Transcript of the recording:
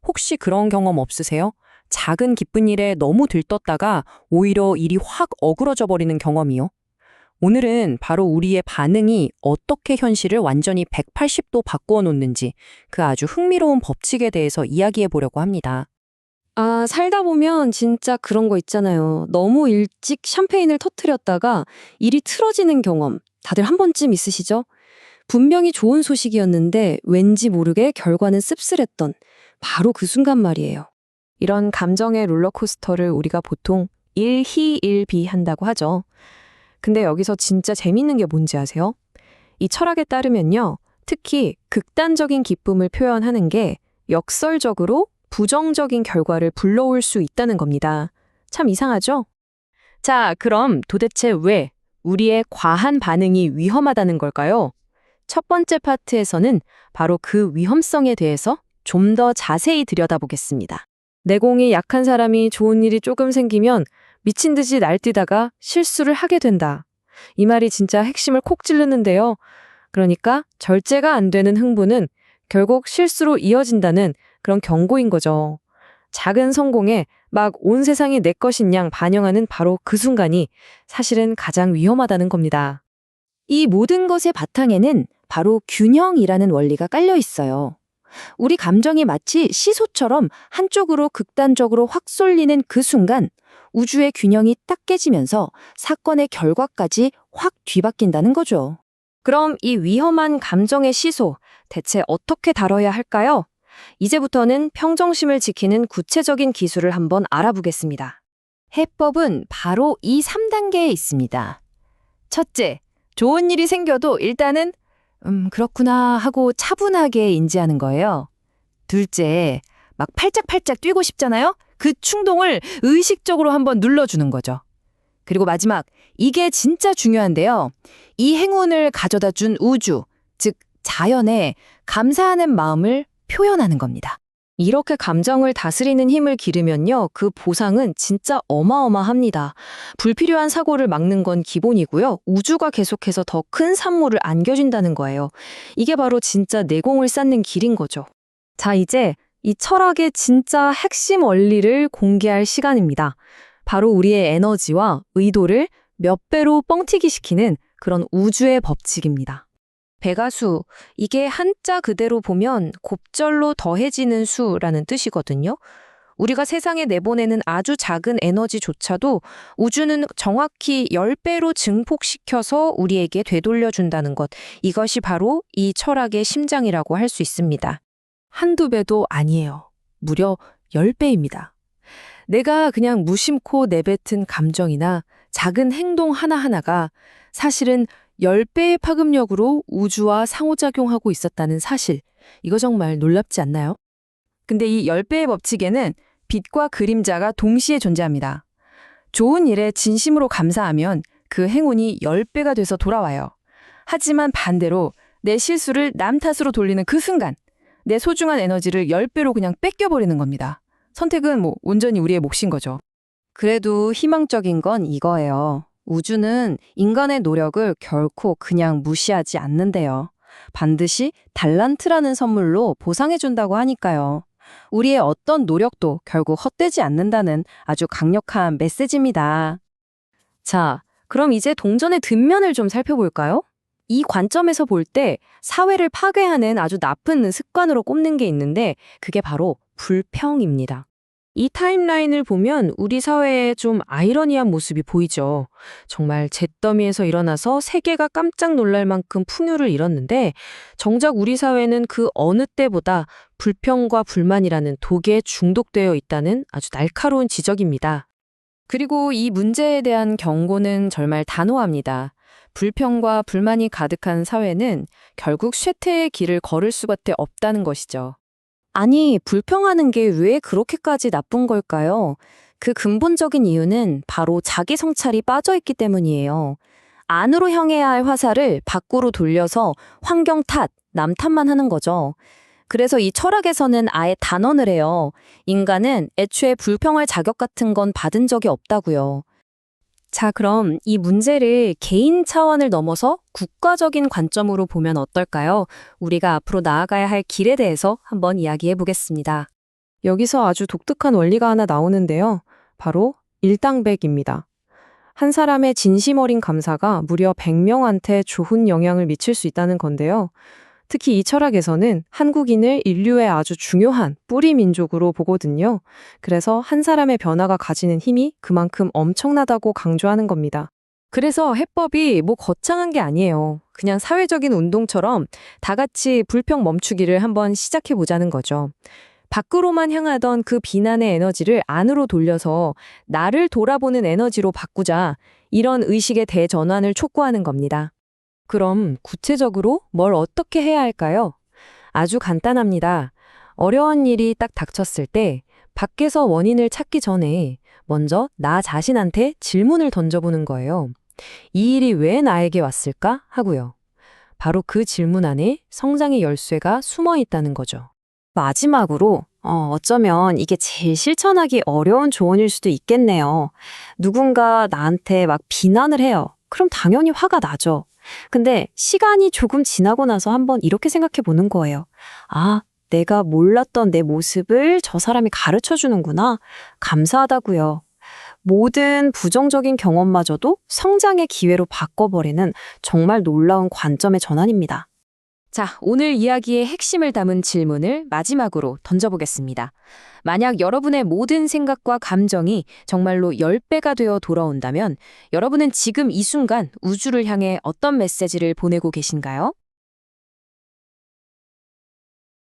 혹시 그런 경험 없으세요? 작은 기쁜 일에 너무 들떴다가 오히려 일이 확 어그러져 버리는 경험이요. 오늘은 바로 우리의 반응이 어떻게 현실을 완전히 180도 바꾸어 놓는지 그 아주 흥미로운 법칙에 대해서 이야기해 보려고 합니다. 아, 살다 보면 진짜 그런 거 있잖아요. 너무 일찍 샴페인을 터뜨렸다가 일이 틀어지는 경험. 다들 한 번쯤 있으시죠? 분명히 좋은 소식이었는데 왠지 모르게 결과는 씁쓸했던 바로 그 순간 말이에요. 이런 감정의 롤러코스터를 우리가 보통 일희일비 한다고 하죠. 근데 여기서 진짜 재밌는 게 뭔지 아세요? 이 철학에 따르면요. 특히 극단적인 기쁨을 표현하는 게 역설적으로 부정적인 결과를 불러올 수 있다는 겁니다. 참 이상하죠? 자, 그럼 도대체 왜 우리의 과한 반응이 위험하다는 걸까요? 첫 번째 파트에서는 바로 그 위험성에 대해서 좀 더 자세히 들여다보겠습니다. 내공이 약한 사람이 좋은 일이 조금 생기면 미친 듯이 날뛰다가 실수를 하게 된다. 이 말이 진짜 핵심을 콕 찌르는데요. 그러니까 절제가 안 되는 흥분은 결국 실수로 이어진다는 그런 경고인 거죠. 작은 성공에 막 온 세상이 내 것인 양 반영하는 바로 그 순간이 사실은 가장 위험하다는 겁니다. 이 모든 것의 바탕에는 바로 균형이라는 원리가 깔려 있어요. 우리 감정이 마치 시소처럼 한쪽으로 극단적으로 확 쏠리는 그 순간 우주의 균형이 딱 깨지면서 사건의 결과까지 확 뒤바뀐다는 거죠. 그럼 이 위험한 감정의 시소, 대체 어떻게 다뤄야 할까요? 이제부터는 평정심을 지키는 구체적인 기술을 한번 알아보겠습니다. 해법은 바로 이 3단계에 있습니다. 첫째, 좋은 일이 생겨도 일단은 그렇구나 하고 차분하게 인지하는 거예요. 둘째, 막 팔짝팔짝 뛰고 싶잖아요? 그 충동을 의식적으로 한번 눌러주는 거죠. 그리고 마지막, 이게 진짜 중요한데요. 이 행운을 가져다 준 우주, 즉 자연에 감사하는 마음을 표현하는 겁니다. 이렇게 감정을 다스리는 힘을 기르면요, 그 보상은 진짜 어마어마합니다. 불필요한 사고를 막는 건 기본이고요. 우주가 계속해서 더 큰 산물을 안겨준다는 거예요. 이게 바로 진짜 내공을 쌓는 길인 거죠. 자, 이제 이 철학의 진짜 핵심 원리를 공개할 시간입니다. 바로 우리의 에너지와 의도를 몇 배로 뻥튀기시키는 그런 우주의 법칙입니다. 배가수, 이게 한자 그대로 보면 곱절로 더해지는 수라는 뜻이거든요. 우리가 세상에 내보내는 아주 작은 에너지조차도 우주는 정확히 10배로 증폭시켜서 우리에게 되돌려준다는 것. 이것이 바로 이 철학의 심장이라고 할 수 있습니다. 한두 배도 아니에요. 무려 10배입니다. 내가 그냥 무심코 내뱉은 감정이나 작은 행동 하나하나가 사실은 10배의 파급력으로 우주와 상호작용하고 있었다는 사실, 이거 정말 놀랍지 않나요? 근데 이 10배의 법칙에는 빛과 그림자가 동시에 존재합니다. 좋은 일에 진심으로 감사하면 그 행운이 10배가 돼서 돌아와요. 하지만 반대로 내 실수를 남 탓으로 돌리는 그 순간, 내 소중한 에너지를 10배로 그냥 뺏겨버리는 겁니다. 선택은 온전히 우리의 몫인 거죠. 그래도 희망적인 건 이거예요. 우주는 인간의 노력을 결코 그냥 무시하지 않는데요. 반드시 달란트라는 선물로 보상해준다고 하니까요. 우리의 어떤 노력도 결국 헛되지 않는다는 아주 강력한 메시지입니다. 자, 그럼 이제 동전의 뒷면을 좀 살펴볼까요? 이 관점에서 볼 때 사회를 파괴하는 아주 나쁜 습관으로 꼽는 게 있는데 그게 바로 불평입니다. 이 타임라인을 보면 우리 사회에 좀 아이러니한 모습이 보이죠. 정말 잿더미에서 일어나서 세계가 깜짝 놀랄 만큼 풍요를 잃었는데 정작 우리 사회는 그 어느 때보다 불평과 불만이라는 독에 중독되어 있다는 아주 날카로운 지적입니다. 그리고 이 문제에 대한 경고는 정말 단호합니다. 불평과 불만이 가득한 사회는 결국 쇠퇴의 길을 걸을 수밖에 없다는 것이죠. 아니, 불평하는 게 왜 그렇게까지 나쁜 걸까요? 그 근본적인 이유는 바로 자기 성찰이 빠져있기 때문이에요. 안으로 향해야 할 화살을 밖으로 돌려서 환경 탓, 남 탓만 하는 거죠. 그래서 이 철학에서는 아예 단언을 해요. 인간은 애초에 불평할 자격 같은 건 받은 적이 없다고요. 자, 그럼 이 문제를 개인 차원을 넘어서 국가적인 관점으로 보면 어떨까요? 우리가 앞으로 나아가야 할 길에 대해서 한번 이야기해 보겠습니다. 여기서 아주 독특한 원리가 하나 나오는데요. 바로 일당백입니다. 한 사람의 진심 어린 감사가 무려 100명한테 좋은 영향을 미칠 수 있다는 건데요. 특히 이 철학에서는 한국인을 인류의 아주 중요한 뿌리 민족으로 보거든요. 그래서 한 사람의 변화가 가지는 힘이 그만큼 엄청나다고 강조하는 겁니다. 그래서 해법이 뭐 거창한 게 아니에요. 그냥 사회적인 운동처럼 다 같이 불평 멈추기를 한번 시작해 보자는 거죠. 밖으로만 향하던 그 비난의 에너지를 안으로 돌려서 나를 돌아보는 에너지로 바꾸자. 이런 의식의 대전환을 촉구하는 겁니다. 그럼 구체적으로 뭘 어떻게 해야 할까요? 아주 간단합니다. 어려운 일이 딱 닥쳤을 때 밖에서 원인을 찾기 전에 먼저 나 자신한테 질문을 던져보는 거예요. 이 일이 왜 나에게 왔을까? 하고요. 바로 그 질문 안에 성장의 열쇠가 숨어 있다는 거죠. 마지막으로 어쩌면 이게 제일 실천하기 어려운 조언일 수도 있겠네요. 누군가 나한테 막 비난을 해요. 그럼 당연히 화가 나죠. 근데 시간이 조금 지나고 나서 한번 이렇게 생각해 보는 거예요. 아, 내가 몰랐던 내 모습을 저 사람이 가르쳐 주는구나. 감사하다고요. 모든 부정적인 경험마저도 성장의 기회로 바꿔버리는 정말 놀라운 관점의 전환입니다. 자, 오늘 이야기의 핵심을 담은 질문을 마지막으로 던져보겠습니다. 만약 여러분의 모든 생각과 감정이 정말로 10배가 되어 돌아온다면 여러분은 지금 이 순간 우주를 향해 어떤 메시지를 보내고 계신가요?